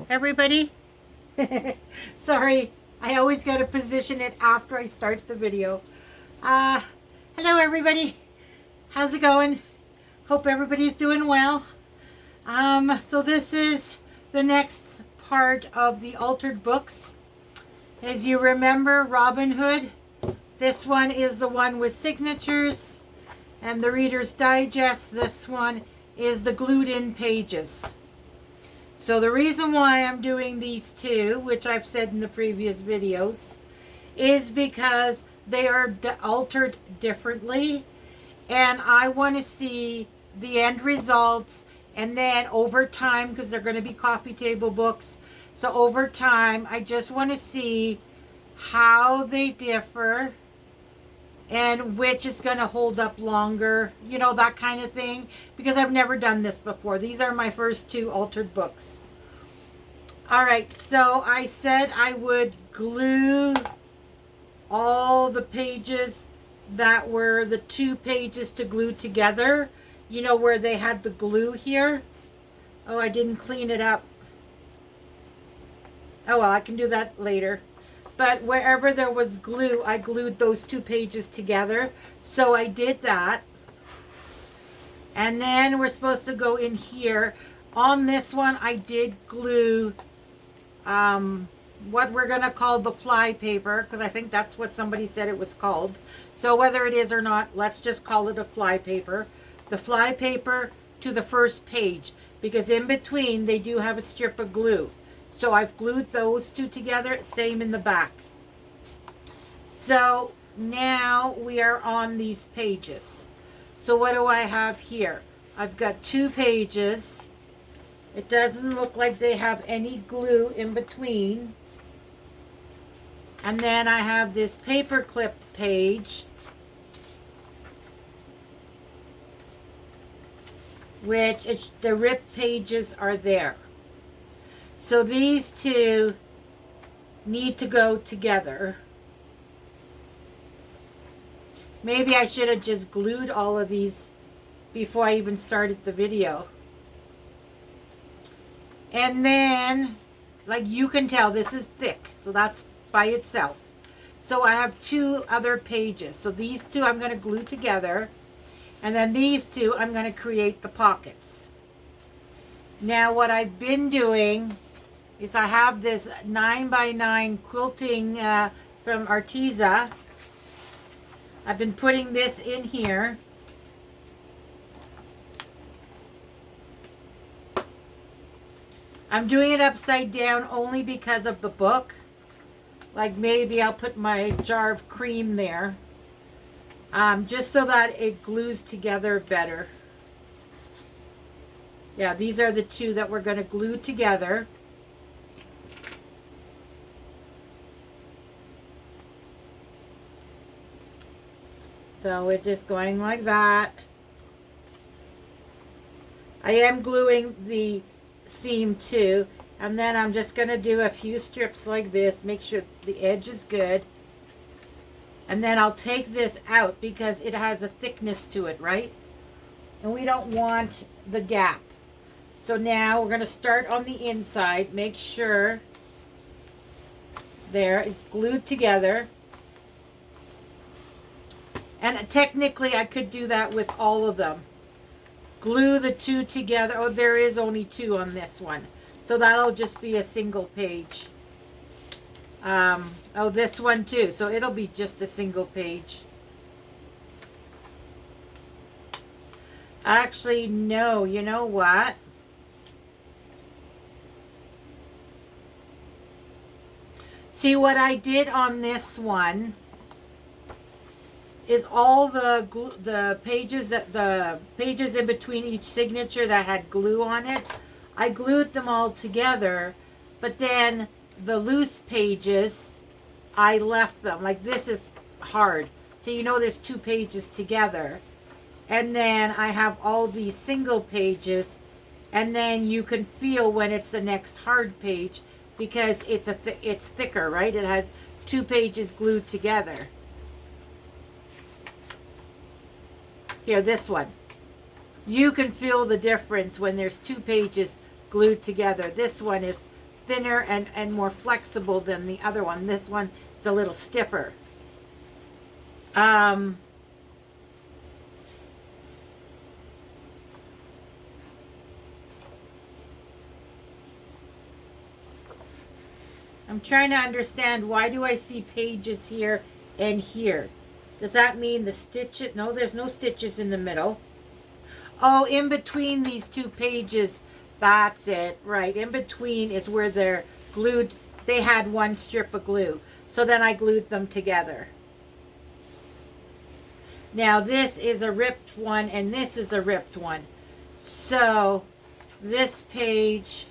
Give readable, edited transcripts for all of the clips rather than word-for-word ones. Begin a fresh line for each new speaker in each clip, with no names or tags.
everybody. Sorry, I always got to position it after I start the video. Hello everybody. How's it going? Hope everybody's doing well. So this is the next part of the altered books. As you remember, Robin Hood. This one is the one with signatures, and the Reader's Digest. This one is the glued in pages. So the reason why I'm doing these two, which I've said in the previous videos, is because they are altered differently, and I want to see the end results, and then over time, because they're going to be coffee table books, so over time I just want to see how they differ and which is going to hold up longer, you know, that kind of thing, because I've never done this before. These are my first two altered books. All right, so I said I would glue all the pages that were the two pages to glue together, you know, where they had the glue here. Oh, I didn't clean it up. Oh well, I can do that later. But wherever there was glue, I glued those two pages together. So I did that. And then we're supposed to go in here. On this one, I did glue what we're going to call the fly paper, because I think that's what somebody said it was called. So whether it is or not, let's just call it a fly paper. The fly paper to the first page, because in between they do have a strip of glue. So I've glued those two together, same in the back. So now we are on these pages. So what do I have here? I've got two pages. It doesn't look like they have any glue in between. And then I have this paper clipped page, which the ripped pages are there. So these two need to go together. Maybe I should have just glued all of these before I even started the video. And then, like you can tell, this is thick, so that's by itself. So I have two other pages. So these two I'm going to glue together, and then these two I'm going to create the pockets. Now what I've been doing is I have this 9x9 quilting from Arteza. I've been putting this in here. I'm doing it upside down only because of the book. Like maybe I'll put my jar of cream there. Just so that it glues together better. Yeah, these are the two that we're going to glue together. So we're just going like that. I am gluing the seam too, and then I'm just going to do a few strips like this, make sure the edge is good. And then I'll take this out because it has a thickness to it, right? And we don't want the gap. So now we're going to start on the inside. Make sure there it's glued together. And technically I could do that with all of them. Glue the two together. Oh, there is only two on this one. So that'll just be a single page. Oh, this one too. So it'll be just a single page. Actually, no. You know what? See, what I did on this one is all the pages in between each signature that had glue on it, I glued them all together, but then the loose pages, I left them. Like this is hard. So you know there's two pages together. And then I have all these single pages, and then you can feel when it's the next hard page because it's thicker, right? It has two pages glued together. Here, this one. You can feel the difference when there's two pages glued together. This one is thinner and more flexible than the other one. This one is a little stiffer. I'm trying to understand, why do I see pages here and here? Does that mean the stitches? No, there's no stitches in the middle. Oh, in between these two pages, that's it, right. In between is where they're glued. They had one strip of glue, so then I glued them together. Now this is a ripped one and this is a ripped one. So this page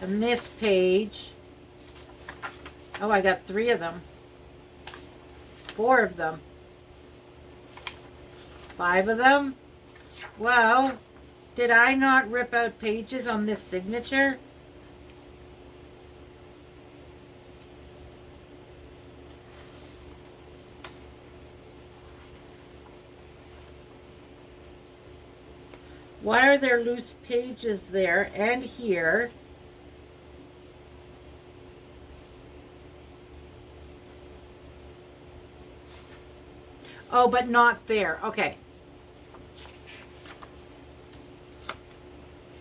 and this page, oh, I got 3 of them, 4 of them, 5 of them. Well, did I not rip out pages on this signature? Why are there loose pages there and here? Oh, but not there. Okay.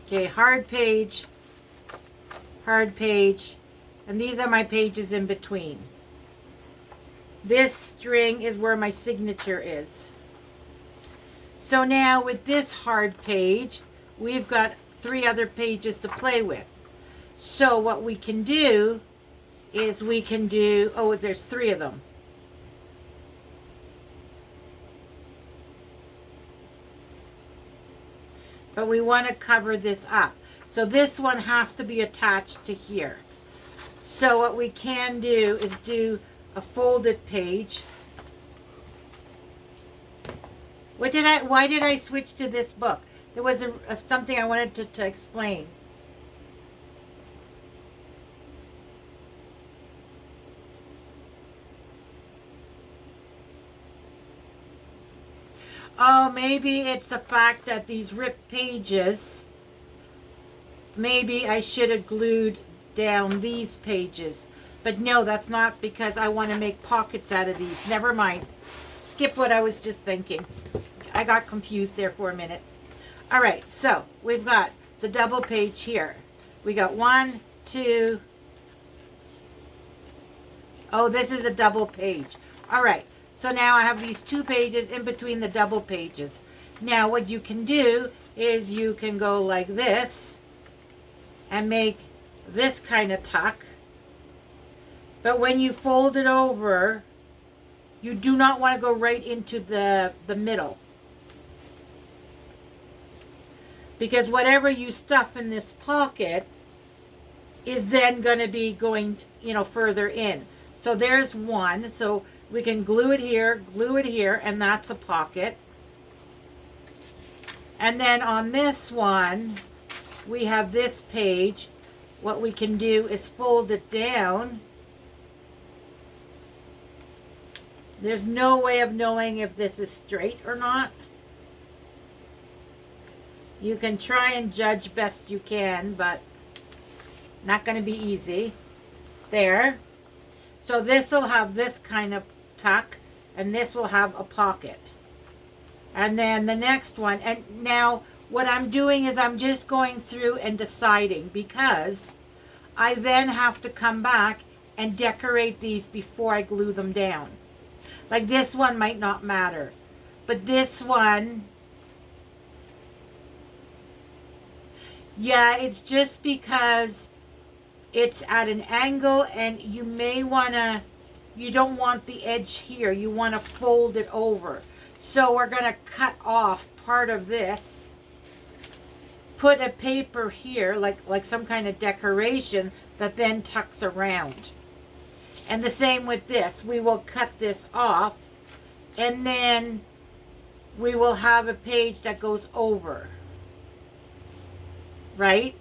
Okay, hard page, and these are my pages in between. This string is where my signature is. So now with this hard page, we've got 3 other pages to play with. So what we can do is we can do, oh, there's 3 of them. But we want to cover this up. So this one has to be attached to here. So what we can do is do a folded page. Why did I switch to this book? There was something I wanted to explain. Oh, maybe it's the fact that these ripped pages, maybe I should have glued down these pages. But no, that's not, because I want to make pockets out of these. Never mind. Skip what I was just thinking. I got confused there for a minute. All right, so we've got the double page here. We got 1, 2. Oh, this is a double page. All right. So now I have these 2 pages in between the double pages. Now what you can do is you can go like this and make this kind of tuck. But when you fold it over, you do not want to go right into the middle. Because whatever you stuff in this pocket is then going to be going, further in. So there's one. So we can glue it here, and that's a pocket. And then on this one, we have this page. What we can do is fold it down. There's no way of knowing if this is straight or not. You can try and judge best you can, but not going to be easy. There. So this will have this kind of tuck, and this will have a pocket. And then the next one, and now what I'm doing is I'm just going through and deciding, because I then have to come back and decorate these before I glue them down. Like this one might not matter, but this one, yeah, it's just because it's at an angle, and you may want to, you don't want the edge here. You want to fold it over. So we're going to cut off part of this, put a paper here, like some kind of decoration that then tucks around. And the same with this. We will cut this off, and then we will have a page that goes over. Right?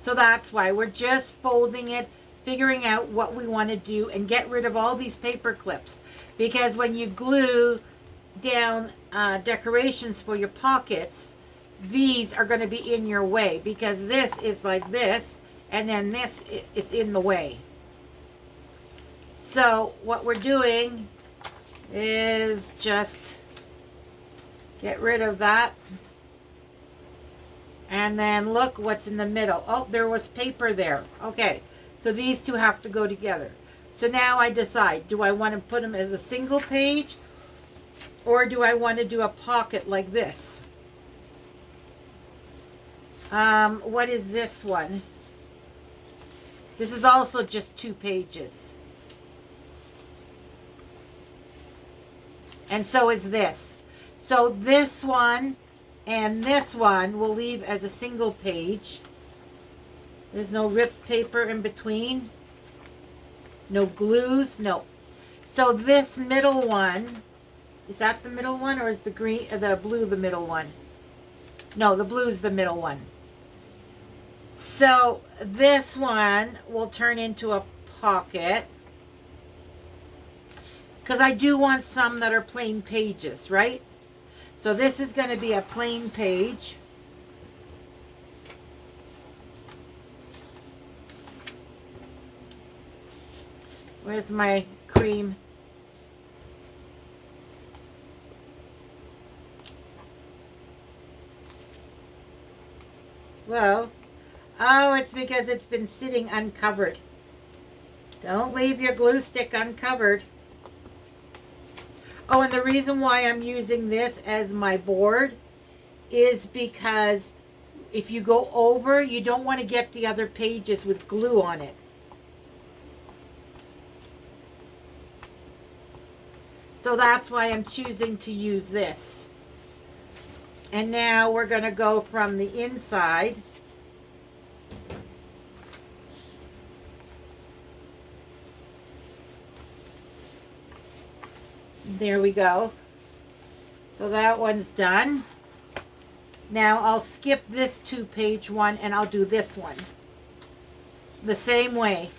So that's why we're just folding it, figuring out what we want to do, and get rid of all these paper clips. Because when you glue down decorations for your pockets, these are going to be in your way, because this is like this, and then this is in the way. So what we're doing is just get rid of that. And then look what's in the middle. Oh, there was paper there. Okay, so these two have to go together. So now I decide, do I want to put them as a single page, or do I want to do a pocket like this? What is this one? This is also just 2 pages. And so is this. So this one and this one will leave as a single page. There's no ripped paper in between. No glues, no. So this middle one, is that the middle one, or is the green, the blue the middle one? No, the blue is the middle one. So this one will turn into a pocket, because I do want some that are plain pages, right? So this is going to be a plain page. Where's my cream? Well, oh, it's because it's been sitting uncovered. Don't leave your glue stick uncovered. Oh, and the reason why I'm using this as my board is because if you go over, you don't want to get the other pages with glue on it. So that's why I'm choosing to use this. And now we're going to go from the inside. There we go. So that one's done. Now I'll skip this 2-page one and I'll do this one the same way.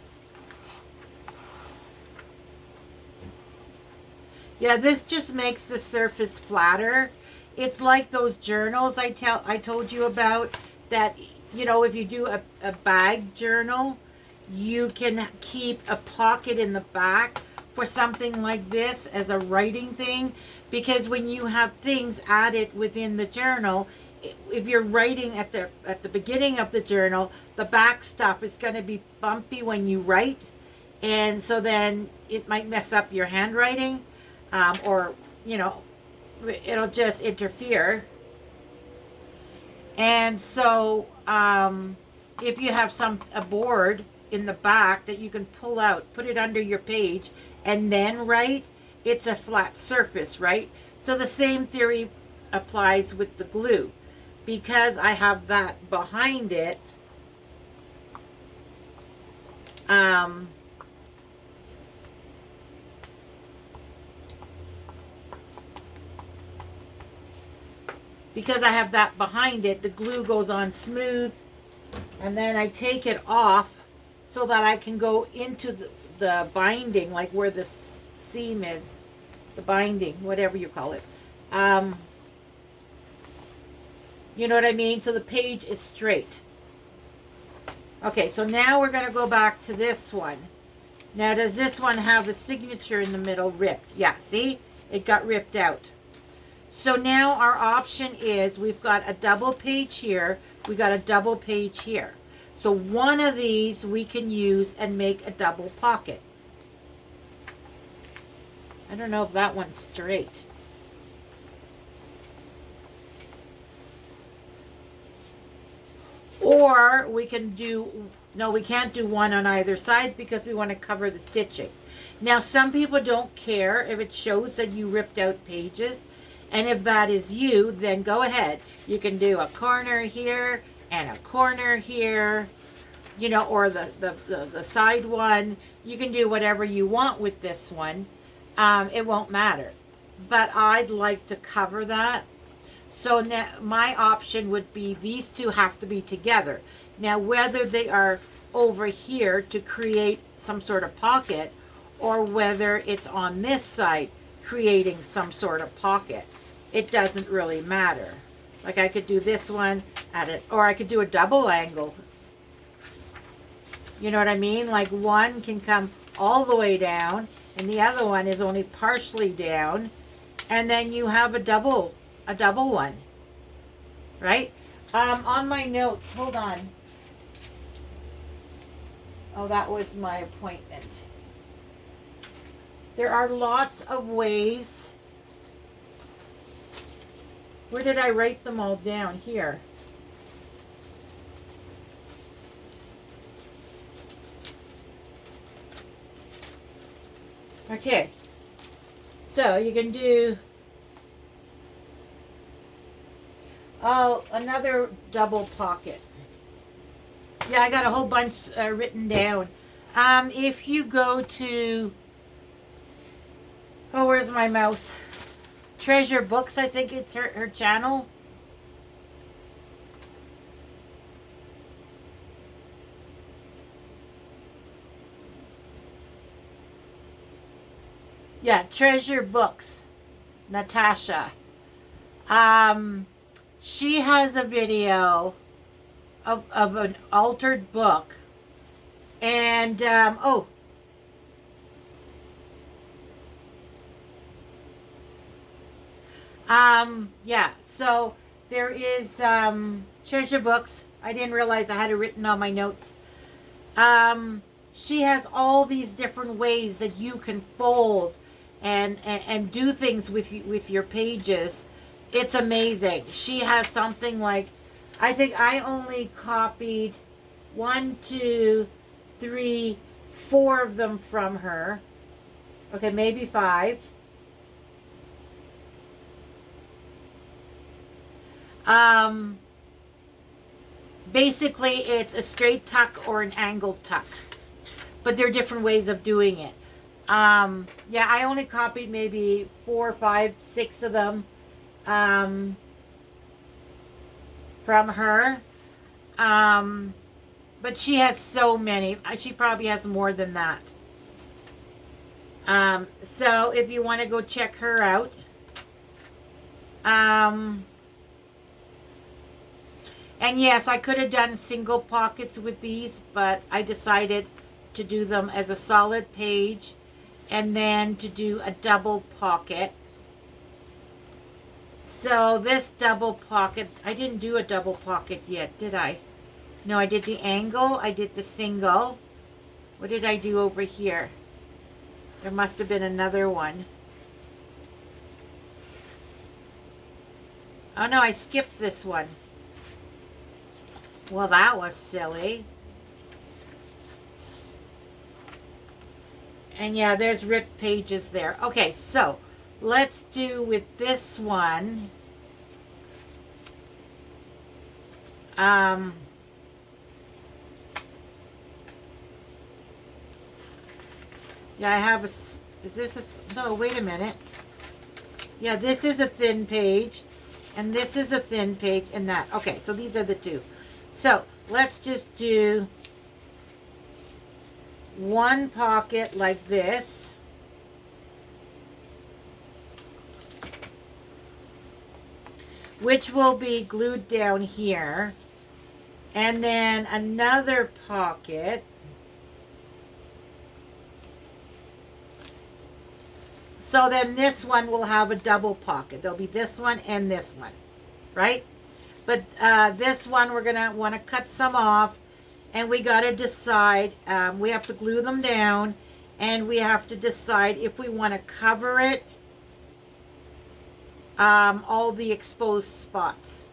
Yeah, this just makes the surface flatter. It's like those journals I told you about, that, you know, if you do a bag journal, you can keep a pocket in the back for something like this as a writing thing, because when you have things added within the journal, if you're writing at the beginning of the journal, the back stuff is going to be bumpy when you write, and so then it might mess up your handwriting, or, you know, it'll just interfere. And so if you have a board in the back that you can pull out, put it under your page, and then write, it's a flat surface, right? So the same theory applies with the glue. Because I have that behind it, the glue goes on smooth, and then I take it off so that I can go into the binding, like where the seam is, the binding, whatever you call it. You know what I mean? So the page is straight. Okay, so now we're going to go back to this one. Now, does this one have the signature in the middle ripped? Yeah, see? It got ripped out. So now our option is, we've got a double page here, we got a double page here. So one of these we can use and make a double pocket. I don't know if that one's straight. Or we can do, no, we can't do one on either side because we want to cover the stitching. Now, some people don't care if it shows that you ripped out pages. And if that is you, then go ahead. You can do a corner here and a corner here, you know, or the side one. You can do whatever you want with this one. It won't matter. But I'd like to cover that. So now my option would be, these two have to be together. Now, whether they are over here to create some sort of pocket, or whether it's on this side creating some sort of pocket, it doesn't really matter. Like, I could do this one at it, or I could do a double angle. You know what I mean? Like one can come all the way down and the other one is only partially down. And then you have a double one, right? On my notes, hold on. Oh, that was my appointment. There are lots of ways. Where did I write them all down? Here. Okay. So you can do another double pocket. Yeah, I got a whole bunch written down. If you go to, oh, where's my mouse? Treasure Books, I think it's her channel. Yeah, Treasure Books, Natasha. She has a video of an altered book. And, yeah, so there is, Treasure Books. I didn't realize I had it written on my notes. She has all these different ways that you can fold and do things with your pages. It's amazing. She has something like, I think I only copied 1, 2, 3, 4 of them from her. Okay, maybe 5. Basically it's a straight tuck or an angled tuck, but there are different ways of doing it. Yeah, I only copied maybe 4, 5, 6 of them from her. But she has so many. She probably has more than that. So if you want to go check her out, and yes, I could have done single pockets with these, but I decided to do them as a solid page and then to do a double pocket. So this double pocket, I didn't do a double pocket yet, did I? No, I did the angle, I did the single. What did I do over here? There must have been another one. Oh no, I skipped this one. Well, that was silly. And yeah, there's ripped pages there. Okay, so let's do with this one. Yeah, I have a, is this a, no, wait a minute. Yeah, this is a thin page, and this is a thin page, and that. Okay, so these are the two. So let's just do one pocket like this. Which will be glued down here. And then another pocket. So then this one will have a double pocket. There'll be this one and this one, right? But this one we're going to want to cut some off, and we got to decide, we have to glue them down, and we have to decide if we want to cover it, all the exposed spots.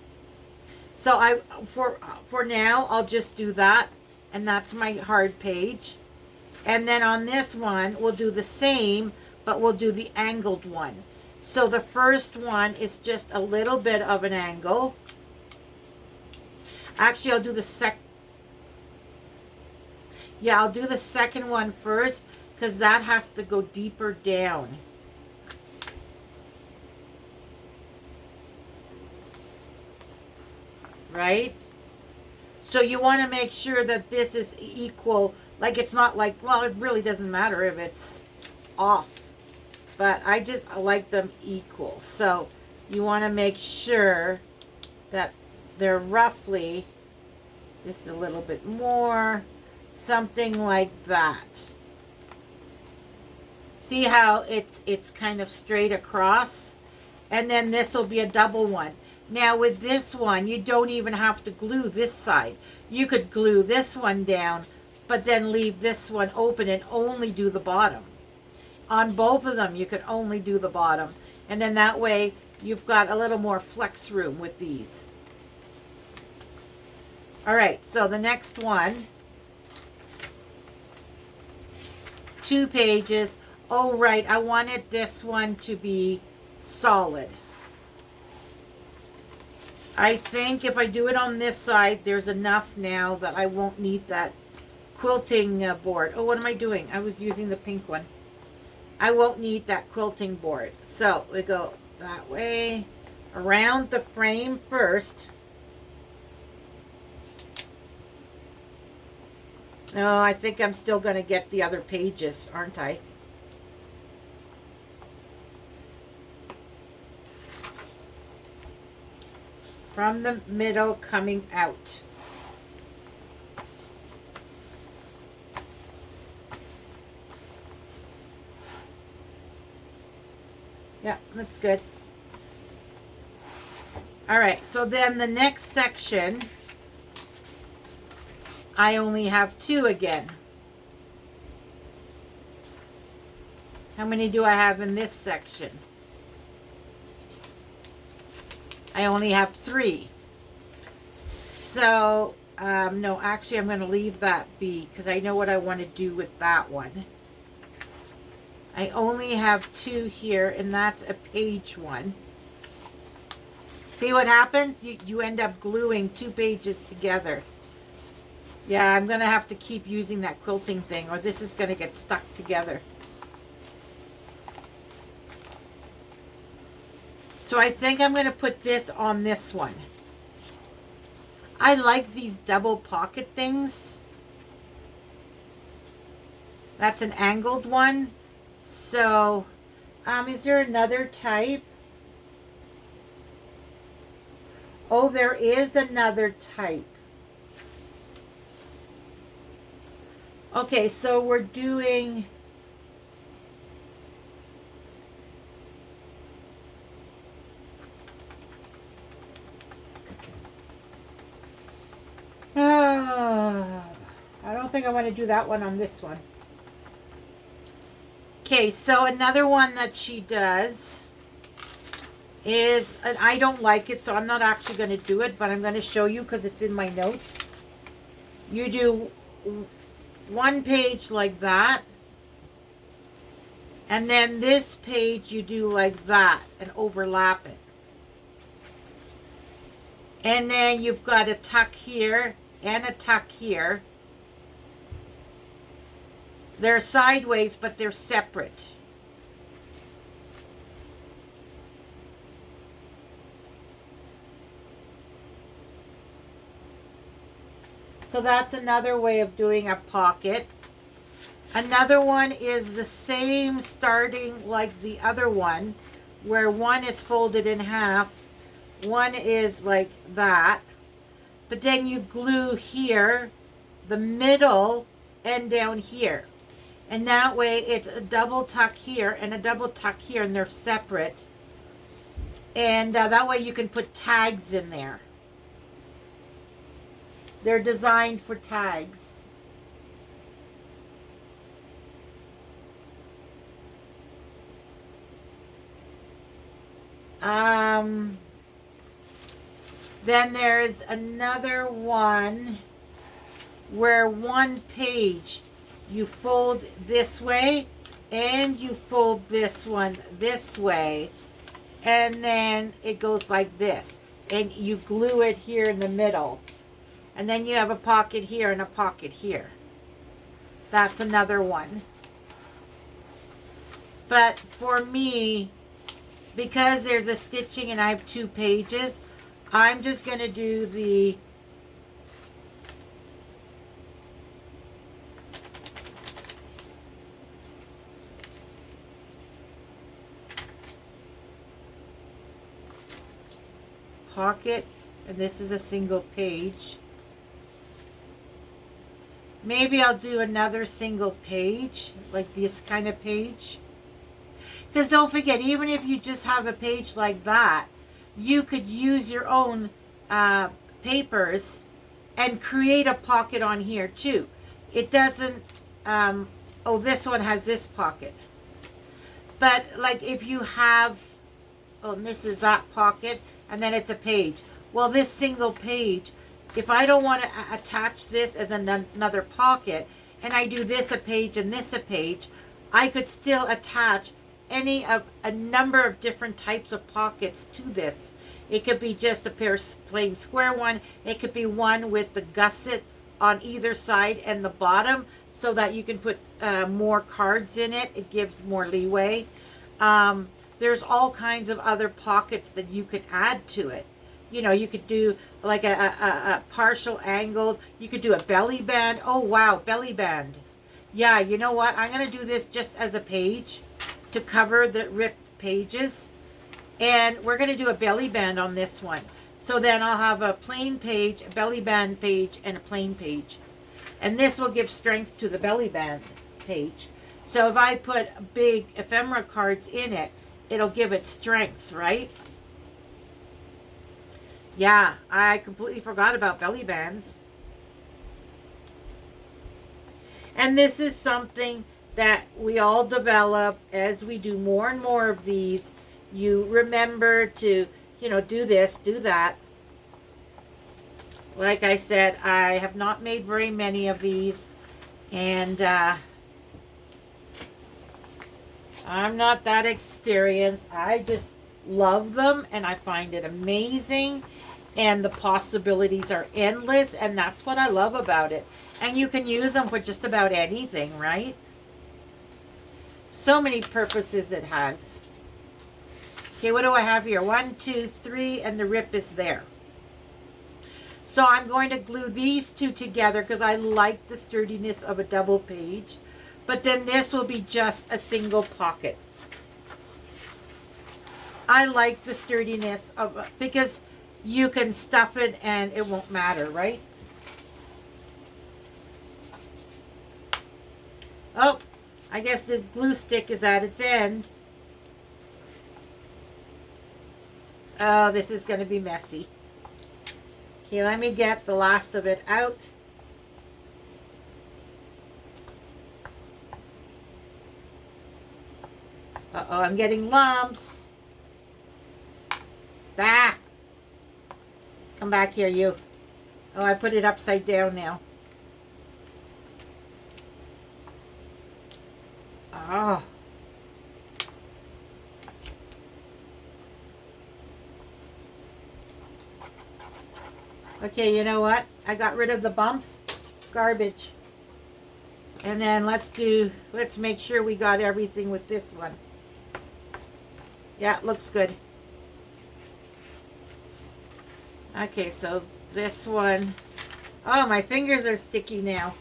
So for now, I'll just do that, and that's my hard page. And then on this one, we'll do the same, but we'll do the angled one. So the first one is just a little bit of an angle. Actually, I'll do the I'll do the second one first, because that has to go deeper down. Right? So you want to make sure that this is equal. Like, it's not like, well, it really doesn't matter if it's off. But I like them equal. So you want to make sure that they're roughly, this is a little bit more. something like that. See how it's kind of straight across? And then this will be a double one. Now with this one, you don't even have to glue this side. You could glue this one down, but then leave this one open and only do the bottom. On both of them, you could only do the bottom. And then that way, you've got a little more flex room with these. All right, so the next one, 2 pages. Oh, right, I wanted this one to be solid. I think if I do it on this side, there's enough now that I won't need that quilting board. Oh, what am I doing? I was using the pink one. I won't need that quilting board. So we go that way, around the frame first. Oh, I think I'm still going to get the other pages, aren't I? From the middle coming out. Yeah, that's good. All right, so then the next section, I only have 2 again. How many do I have in this section? I only have 3. So, no, actually I'm going to leave that be because I know what I want to do with that one. I only have 2 here, and that's a page one. See what happens? You end up gluing 2 pages together. Yeah, I'm going to have to keep using that quilting thing, or this is going to get stuck together. So I think I'm going to put this on this one. I like these double pocket things. That's an angled one. So, is there another type? Oh, there is another type. Okay, so we're doing... I don't think I want to do that one on this one. Okay, so another one that she does is, and I don't like it, so I'm not actually going to do it, but I'm going to show you because it's in my notes. You do 1 page like that, and then this page you do like that and overlap it. And then you've got a tuck here and a tuck here. They're sideways, but they're separate. So that's another way of doing a pocket. Another one is the same, starting like the other one, where one is folded in half, one is like that, but then you glue here, the middle, and down here. And that way it's a double tuck here and a double tuck here, and they're separate. And that way you can put tags in there. They're designed for tags. Then there's another one where 1 page you fold this way and you fold this one this way, and then it goes like this, and you glue it here in the middle, and then you have a pocket here and a pocket here. That's another one. But for me, because there's a stitching and I have 2 pages, I'm just going to do the pocket, and this is a single page. Maybe I'll do another single page, like this kind of page. Because don't forget, even if you just have a page like that, you could use your own papers and create a pocket on here too. It doesn't, oh, this one has this pocket. But like if you have, oh, and this is that pocket, and then it's a page. Well, this single page, if I don't want to attach this as another pocket, and I do this a page and this a page, I could still attach a number of different types of pockets to this. It could be just a plain square one. It could be one with the gusset on either side and the bottom, so that you can put more cards in it. It gives more leeway. There's all kinds of other pockets that you could add to it. You know, you could do like a partial angled. You could do a belly band. Oh, wow, belly band. Yeah, you know what? I'm going to do this just as a page to cover the ripped pages. And we're going to do a belly band on this one. So then I'll have a plain page, a belly band page, and a plain page. And this will give strength to the belly band page. So if I put big ephemera cards in it, it'll give it strength, right? Yeah, I completely forgot about belly bands. And this is something that we all develop as we do more and more of these. You remember to, you know, do this, do that. Like I said, I have not made very many of these, and I'm not that experienced. I just love them, and I find it amazing, and the possibilities are endless, and that's what I love about it. And you can use them for just about anything, right? So many purposes it has. Okay, what do I have here? 1, 2, 3, and the rip is there. So I'm going to glue these two together because I like the sturdiness of a double page. But then this will be just a single pocket. I like the sturdiness of, because you can stuff it and it won't matter, right? Oh, I guess this glue stick is at its end. Oh, this is going to be messy. Okay, let me get the last of it out. Uh-oh, I'm getting lumps. Bah! Come back here, you. Oh, I put it upside down now. Oh. Okay, you know what? I got rid of the bumps. Garbage. And then let's make sure we got everything with this one. Yeah, it looks good. Okay, so this one. Oh, my fingers are sticky now.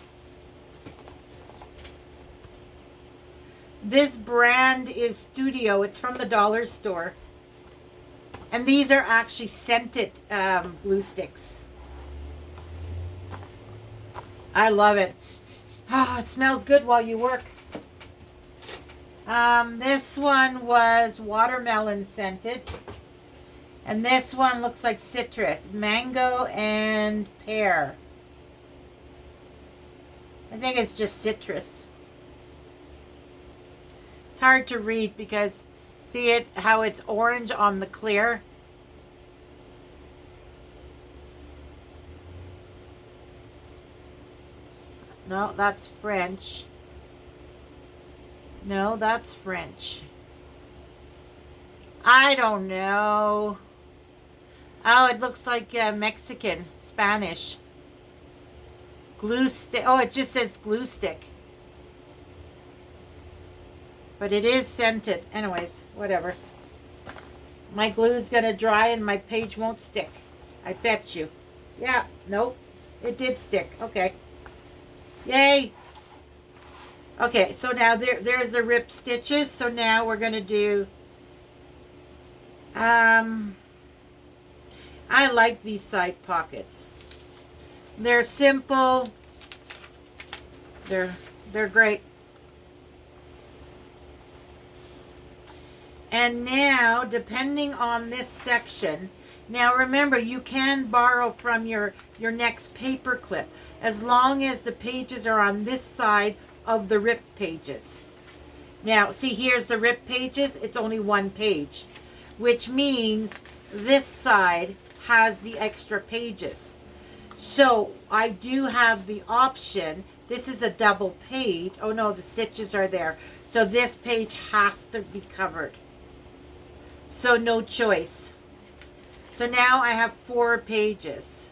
This brand is Studio. It's from the dollar store. And these are actually scented glue sticks. I love it. Ah, it smells good while you work. This one was watermelon scented. And this one looks like citrus. Mango and pear. I think it's just citrus. It's hard to read because see it how it's orange on the clear. No, that's French. No, that's French. I don't know. Oh, it looks like Mexican, Spanish. Glue stick. Oh, it just says glue stick. But it is scented. Anyways, whatever. My glue is going to dry and my page won't stick. I bet you. Yeah, nope. It did stick. Okay. Yay. Okay, so now there's the ripped stitches. So now we're going to do... I like these side pockets. They're simple. They're great. And now, depending on this section, now remember, you can borrow from your next paper clip as long as the pages are on this side of the ripped pages. Now, see, here's the ripped pages. It's only one page, which means this side has the extra pages. So I do have the option. This is a double page. Oh no, the stitches are there. So this page has to be covered. So no choice. So now I have 4 pages.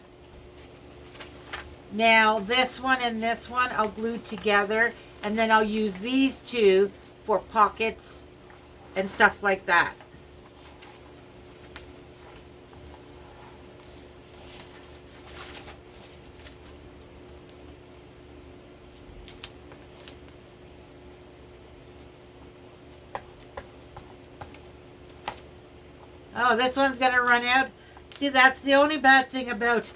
Now this one and this one I'll glue together, and then I'll use these two for pockets and stuff like that. Oh, this one's going to run out. See, that's the only bad thing about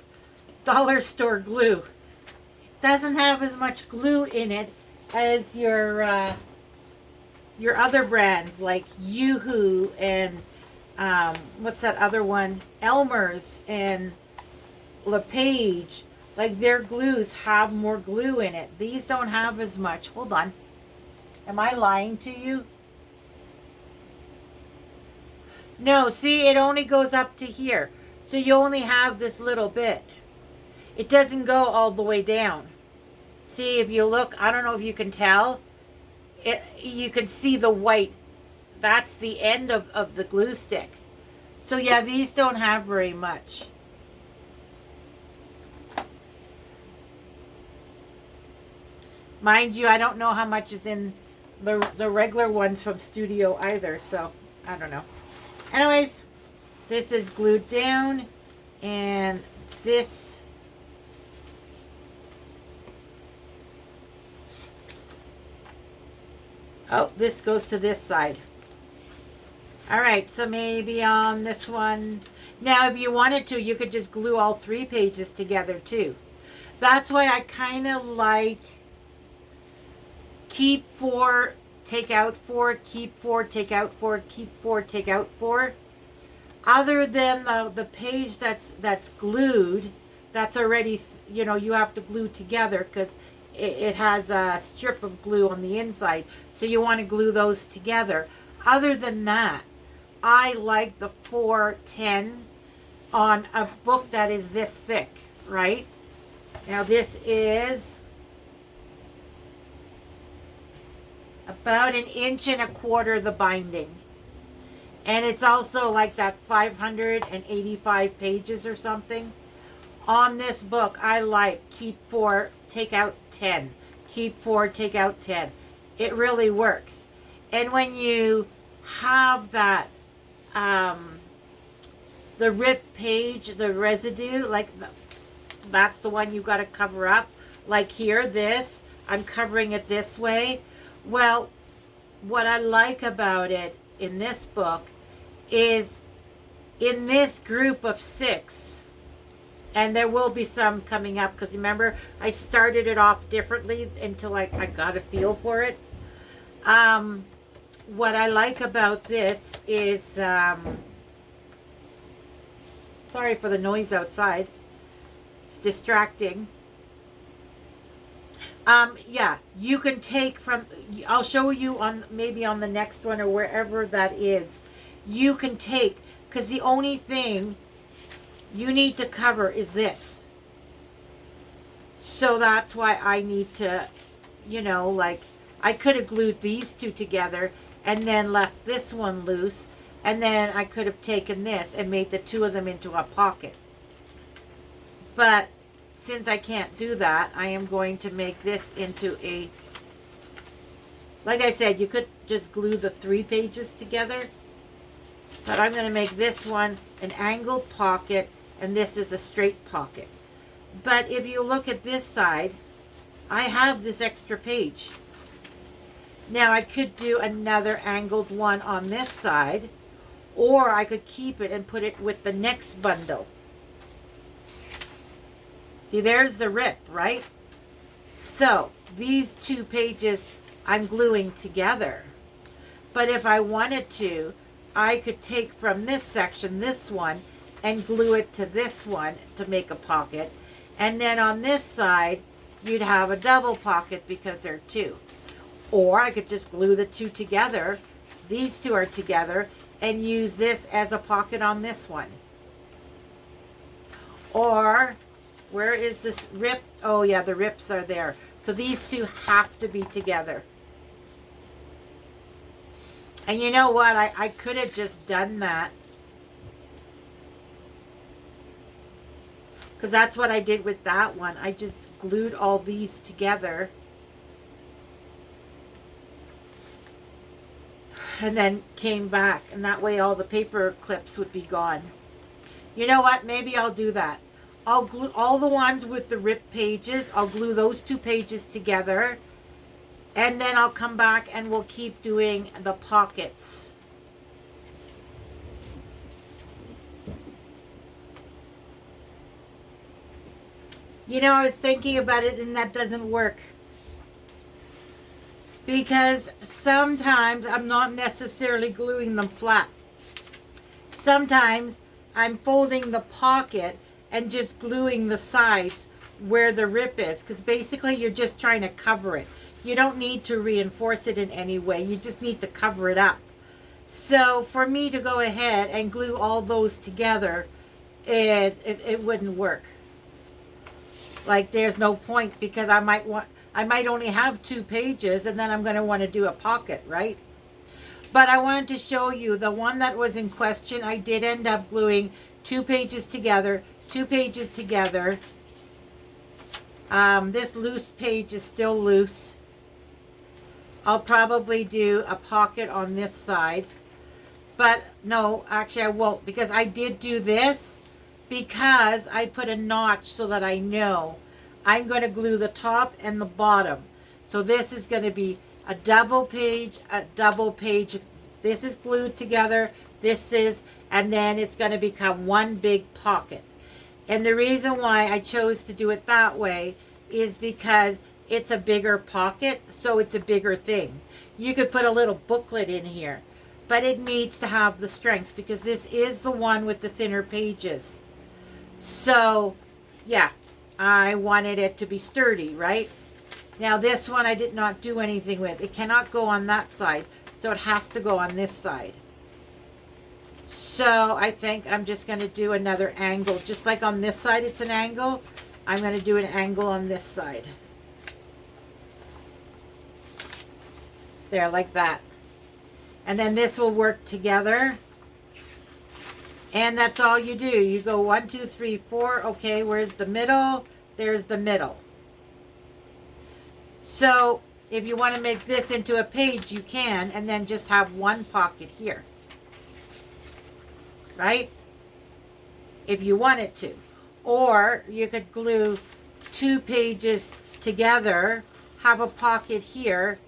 dollar store glue. It doesn't have as much glue in it as your other brands like Yoo-Hoo and what's that other one? Elmer's and LePage. Like, their glues have more glue in it. These don't have as much. Hold on. Am I lying to you? No, see, it only goes up to here. So you only have this little bit. It doesn't go all the way down. See, if you look, I don't know if you can tell. You can see the white. That's the end of the glue stick. So yeah, these don't have very much. Mind you, I don't know how much is in the regular ones from Studio either, so I don't know. Anyways, this is glued down, and this this goes to this side. Alright, so maybe on this one. Now, if you wanted to, you could just glue all 3 pages together too. That's why I kind of like keep 4, take out 4, keep 4, take out 4, keep 4, take out 4. Other than the page that's glued, that's already, you know, you have to glue together because it has a strip of glue on the inside. So you want to glue those together. Other than that, I like the 410 on a book that is this thick, right? Now this is about 1.25 inches the binding. And it's also like that 585 pages or something. On this book, I like keep 4, take out 10. Keep 4, take out 10. It really works. And when you have that, the ripped page, the residue, like that's the one you got to cover up. Like here, this, I'm covering it this way. Well, what I like about it in this book is in this group of 6, and there will be some coming up because remember I started it off differently until I got a feel for it. What I like about this is sorry for the noise outside, it's distracting. Yeah, you can take from, I'll show you on maybe on the next one or wherever that is. You can take, because the only thing you need to cover is this. So that's why I need to, you know, like, I could have glued these 2 together and then left this one loose. And then I could have taken this and made the 2 of them into a pocket. But since I can't do that, I am going to make this into a, like I said, you could just glue the 3 pages together. But I'm going to make this one an angled pocket, and this is a straight pocket. But if you look at this side, I have this extra page. Now I could do another angled one on this side, or I could keep it and put it with the next bundle. See, there's the rip, right? So these 2 pages I'm gluing together. But if I wanted to, I could take from this section, this one, and glue it to this one to make a pocket. And then on this side, you'd have a double pocket because they're 2. Or I could just glue the 2 together. These 2 are together, and use this as a pocket on this one. Or, where is this rip? Oh yeah, the rips are there. So these 2 have to be together. And you know what? I could have just done that. Because that's what I did with that one. I just glued all these together. And then came back. And that way all the paper clips would be gone. You know what? Maybe I'll do that. I'll glue all the ones with the ripped pages. I'll glue those 2 pages together. And then I'll come back and we'll keep doing the pockets. You know, I was thinking about it and that doesn't work. Because sometimes I'm not necessarily gluing them flat. Sometimes I'm folding the pocket and just gluing the sides where the rip is. Because basically you're just trying to cover it. You don't need to reinforce it in any way. You just need to cover it up. So for me to go ahead and glue all those together, it wouldn't work. Like there's no point because I might only have 2 pages and then I'm going to want to do a pocket, right? But I wanted to show you the one that was in question. I did end up gluing 2 pages together, 2 pages together. This loose page is still loose. I'll probably do a pocket on this side. But no, actually I won't, because I did do this because I put a notch so that I know I'm going to glue the top and the bottom. So this is going to be a double page, a double page. This is glued together, this is, and then it's going to become one big pocket. And the reason why I chose to do it that way is because it's a bigger pocket, so it's a bigger thing. You could put a little booklet in here, but it needs to have the strength because this is the one with the thinner pages. So, yeah, I wanted it to be sturdy, right? Now this one I did not do anything with. It cannot go on that side, so it has to go on this side. So I think I'm just going to do another angle. Just like on this side it's an angle, I'm going to do an angle on this side. There, like that. And then this will work together. And that's all you do. You go 1, 2, 3, 4. Okay, where's the middle? There's the middle. So if you want to make this into a page, you can, and then just have one pocket here. Right? If you wanted to. Or you could glue 2 pages together, have a pocket here,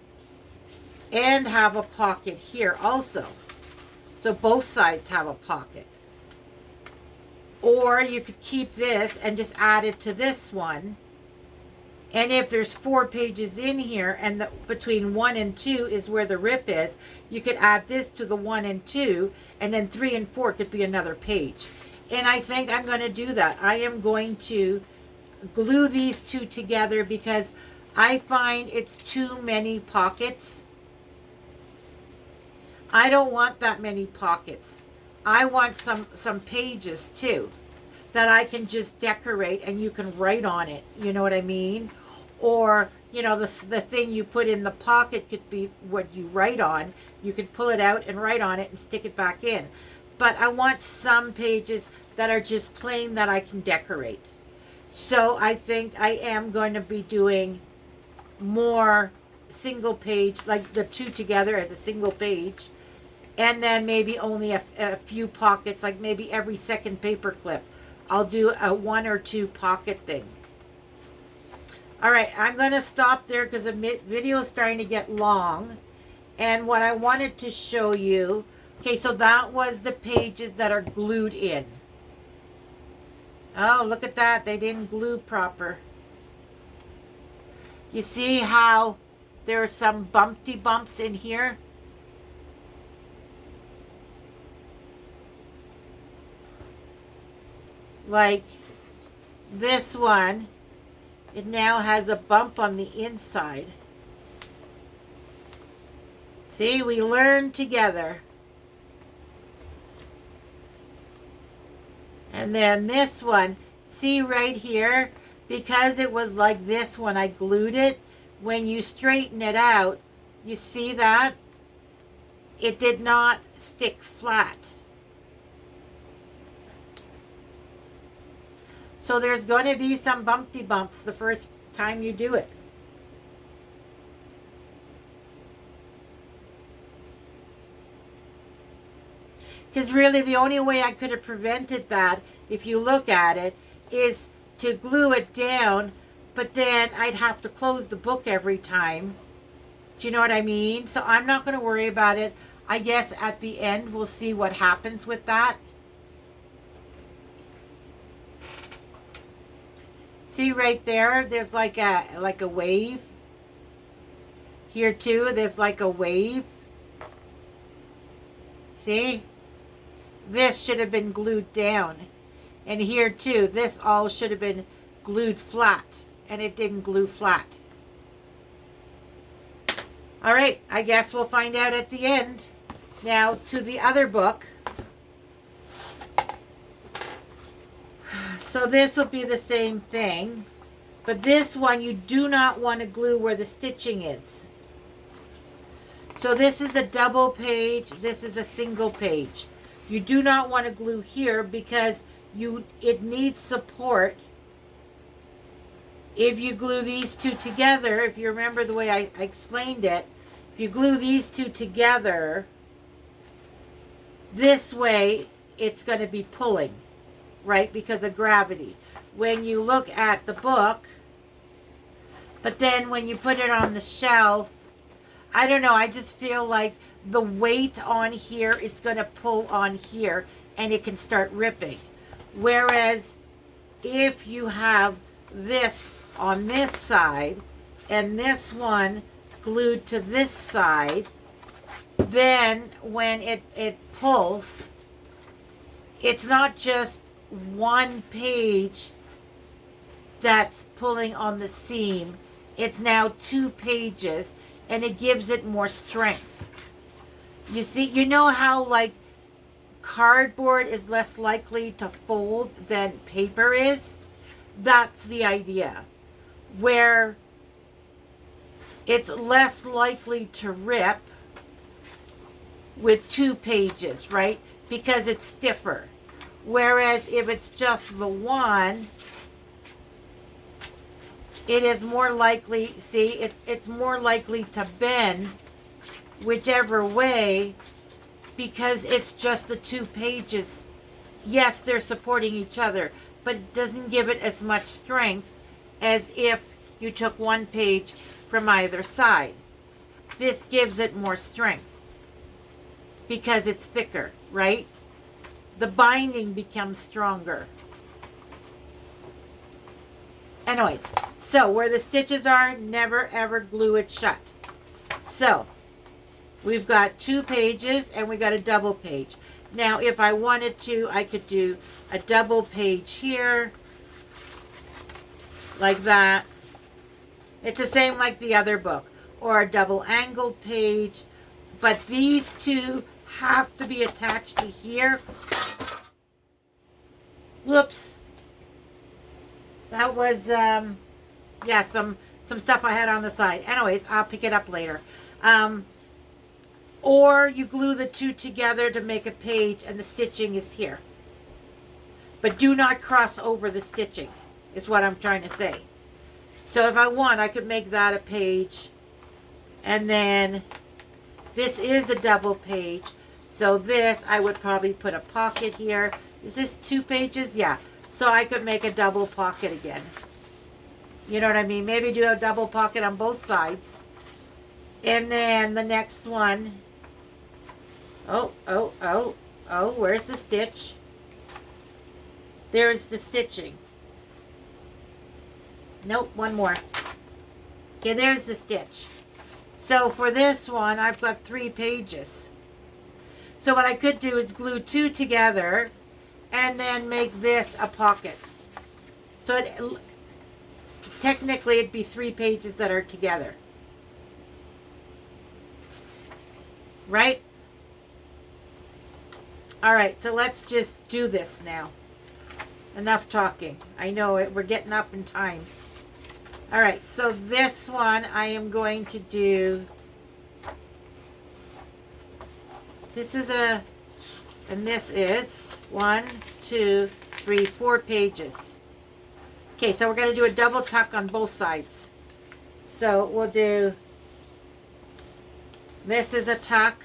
and have a pocket here also. So both sides have a pocket. Or you could keep this and just add it to this one. And if there's 4 pages in here and between 1 and 2 is where the rip is, you could add this to the 1 and 2, and then 3 and 4 could be another page. And I think I'm going to do that. I am going to glue these 2 together because I find it's too many pockets. I don't want that many pockets. I want some pages too that I can just decorate and you can write on it. You know what I mean? Or, you know, the thing you put in the pocket could be what you write on. You could pull it out and write on it and stick it back in. But I want some pages that are just plain that I can decorate. So I think I am going to be doing more single page, like the 2 together as a single page. And then maybe only a few pockets, like maybe every second paper clip. I'll do a 1 or 2 pocket thing. All right, I'm going to stop there because the video is starting to get long. And what I wanted to show you, okay, so that was the pages that are glued in. Oh, look at that. They didn't glue proper. You see how there are some bumpy bumps in here? Like this one, it now has a bump on the inside. See, we learn together. And then this one, see right here, because it was like this when I glued it, when you straighten it out, you see that? It did not stick flat. So there's going to be some bumpy bumps the first time you do it. Because really the only way I could have prevented that, if you look at it, is to glue it down, but then I'd have to close the book every time. Do you know what I mean? So I'm not going to worry about it. I guess at the end we'll see what happens with that. See right there, there's like a wave. Here too, there's like a wave. See? This should have been glued down. And here too, this all should have been glued flat. And it didn't glue flat. Alright, I guess we'll find out at the end. Now, to the other book. So this will be the same thing. But this one, you do not want to glue where the stitching is. So this is a double page. This is a single page. You do not want to glue here because it needs support. If you glue these two together, if you remember the way I explained it, if you glue these two together, this way it's going to be pulling, right? Because of gravity. When you look at the book, but then when you put it on the shelf, I don't know, I just feel like the weight on here is going to pull on here and it can start ripping. Whereas if you have this on this side and this one glued to this side, then when it pulls, it's not just one page that's pulling on the seam. It's now 2 pages and it gives it more strength. You see, you know how like cardboard is less likely to fold than paper is? That's the idea. Where it's less likely to rip with 2 pages, right? Because it's stiffer. Whereas if it's just the one, it is more likely, see, it's more likely to bend whichever way because it's just the 2 pages. Yes, they're supporting each other, but it doesn't give it as much strength as if you took 1 page from either side. This gives it more strength because it's thicker, right? The binding becomes stronger. Anyways, so where the stitches are, never ever glue it shut. So we've got 2 pages and we got a double page. Now if I wanted to, I could do a double page here like that. It's the same like the other book, or a double angled page, but these 2 have to be attached to here. Whoops. That was, yeah, some stuff I had on the side. Anyways, I'll pick it up later. Or you glue the 2 together to make a page and the stitching is here. But do not cross over the stitching, is what I'm trying to say. So if I want, I could make that a page. And then this is a double page. So this, I would probably put a pocket here. Is this 2 pages? Yeah. So I could make a double pocket again. You know what I mean? Maybe do a double pocket on both sides. And then the next one. Oh, where's the stitch? There's the stitching. Nope, one more. Okay, there's the stitch. So for this one, I've got 3 pages. So what I could do is glue 2 together and then make this a pocket. So technically it'd be 3 pages that are together. Right? Alright, so let's just do this now. Enough talking. I know it. We're getting up in time. Alright, so this one I am going to do. This is and this is 1, 2, 3, 4 pages. Okay, so we're going to do a double tuck on both sides. So we'll do, this is a tuck.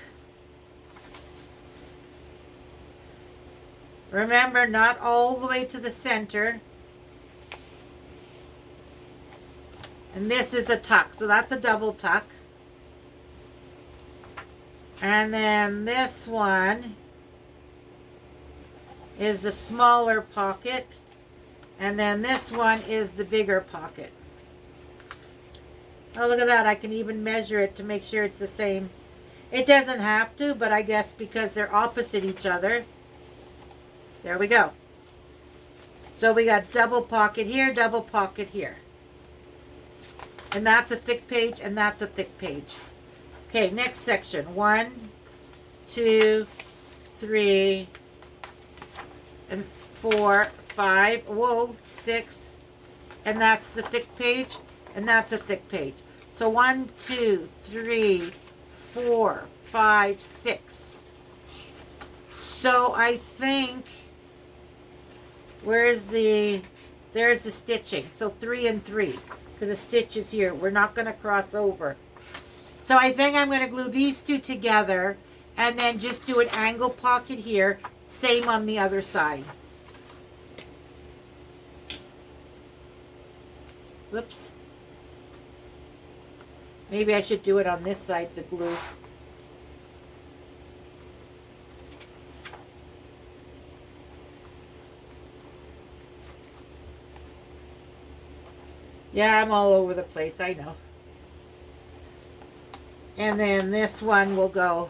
Remember, not all the way to the center. And this is a tuck, so that's a double tuck. And then this one is the smaller pocket. And then this one is the bigger pocket. Oh, look at that. I can even measure it to make sure it's the same. It doesn't have to, but I guess because they're opposite each other. There we go. So we got double pocket here, double pocket here. And that's a thick page, and that's a thick page. Okay, next section. 1, 2, 3, and 4, 5. Whoa, 6. And that's the thick page, and that's a thick page. So 1, 2, 3, 4, 5, 6. So I think, there's the stitching. So 3 and 3. Because the stitch is here. We're not going to cross over. So I think I'm going to glue these 2 together and then just do an angle pocket here. Same on the other side. Whoops. Maybe I should do it on this side, the glue. Yeah, I'm all over the place, I know. And then this one will go,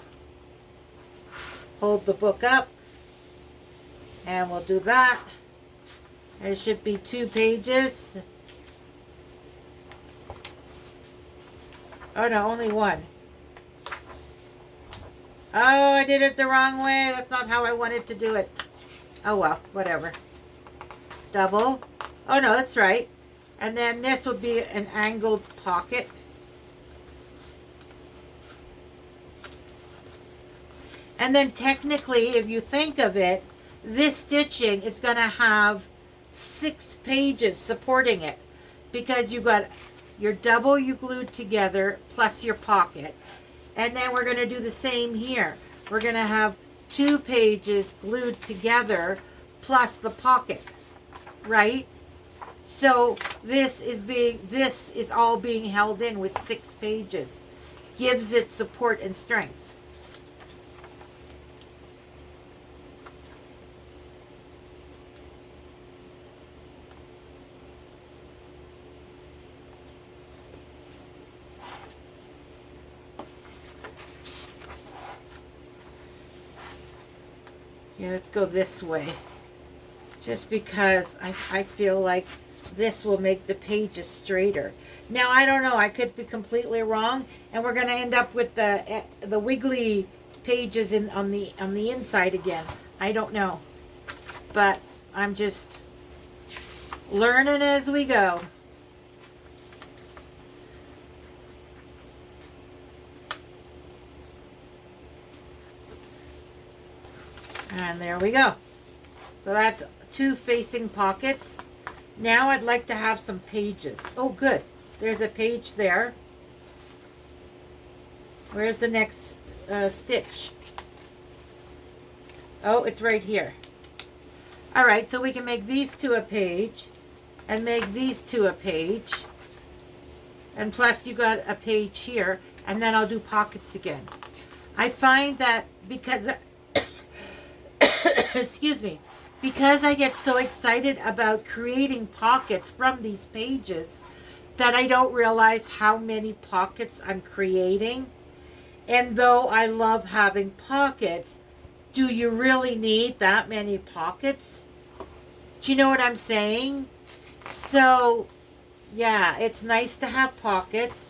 hold the book up, and we'll do that. There should be 2 pages. Oh no, only 1. Oh, I did it the wrong way. That's not how I wanted to do it. Oh well, whatever. Double. Oh no, that's right. And then this would be an angled pocket. And then technically, if you think of it, this stitching is going to have 6 pages supporting it. Because you've got your double you glued together plus your pocket. And then we're going to do the same here. We're going to have 2 pages glued together plus the pocket. Right? So this is all being held in with 6 pages. Gives it support and strength. Yeah, let's go this way. Just because I feel like this will make the pages straighter. Now, I don't know. I could be completely wrong. And we're going to end up with the wiggly pages on the inside again. I don't know. But I'm just learning as we go. And there we go. So that's 2 facing pockets. Now I'd like to have some pages. Oh, good. There's a page there. Where's the next stitch? Oh, it's right here. All right, so we can make these 2 a page and make these 2 a page. And plus you got a page here, and then I'll do pockets again. I find that because excuse me, because I get so excited about creating pockets from these pages, that I don't realize how many pockets I'm creating. And though I love having pockets, do you really need that many pockets? Do you know what I'm saying? So, yeah, it's nice to have pockets,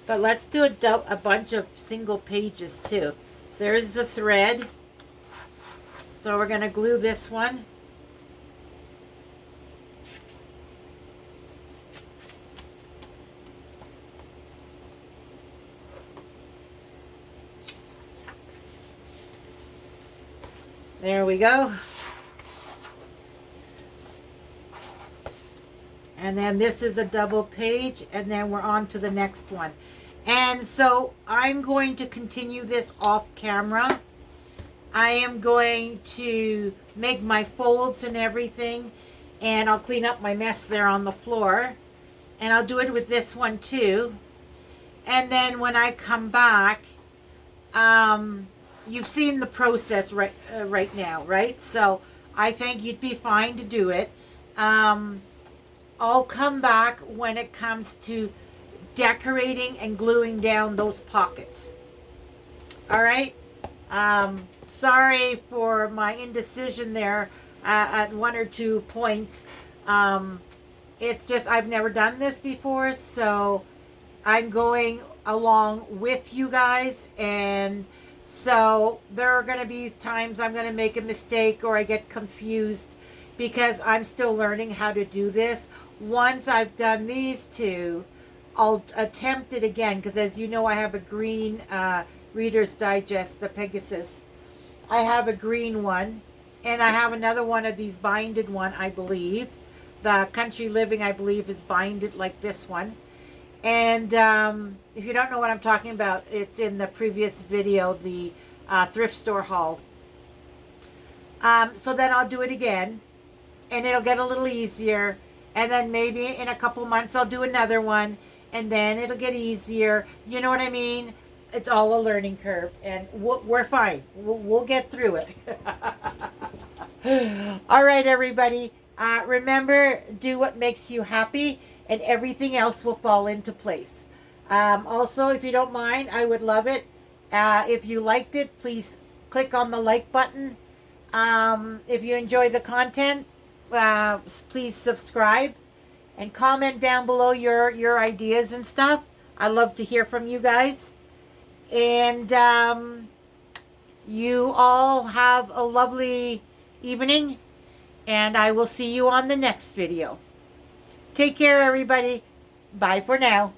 but let's do a bunch of single pages too. There's the thread. So we're going to glue this one. There we go. And then this is a double page, and then we're on to the next one. And so I'm going to continue this off camera. I am going to make my folds and everything, and I'll clean up my mess there on the floor. And I'll do it with this one too. And then when I come back, you've seen the process right now, right? So I think you'd be fine to do it. I'll come back when it comes to decorating and gluing down those pockets. All right? Sorry for my indecision there at one or two points. It's just I've never done this before, so I'm going along with you guys, and so there are going to be times I'm going to make a mistake or I get confused because I'm still learning how to do this. Once I've done these two, I'll attempt it again, because as you know, I have a green Reader's Digest, the Pegasus. I have a green one, and I have another one of these binded one, I believe. The Country Living, I believe, is binded like this one. And if you don't know what I'm talking about, it's in the previous video, the thrift store haul. So then I'll do it again, and it'll get a little easier. And then maybe in a couple months I'll do another one, and then it'll get easier. You know what I mean? It's all a learning curve, and we're fine. We'll get through it. All right, everybody. Remember, do what makes you happy, and everything else will fall into place. Also, if you don't mind, I would love it. If you liked it, please click on the like button. If you enjoy the content, please subscribe and comment down below your ideas and stuff. I love to hear from you guys. And you all have a lovely evening, and I will see you on the next video. Take care, everybody. Bye for now.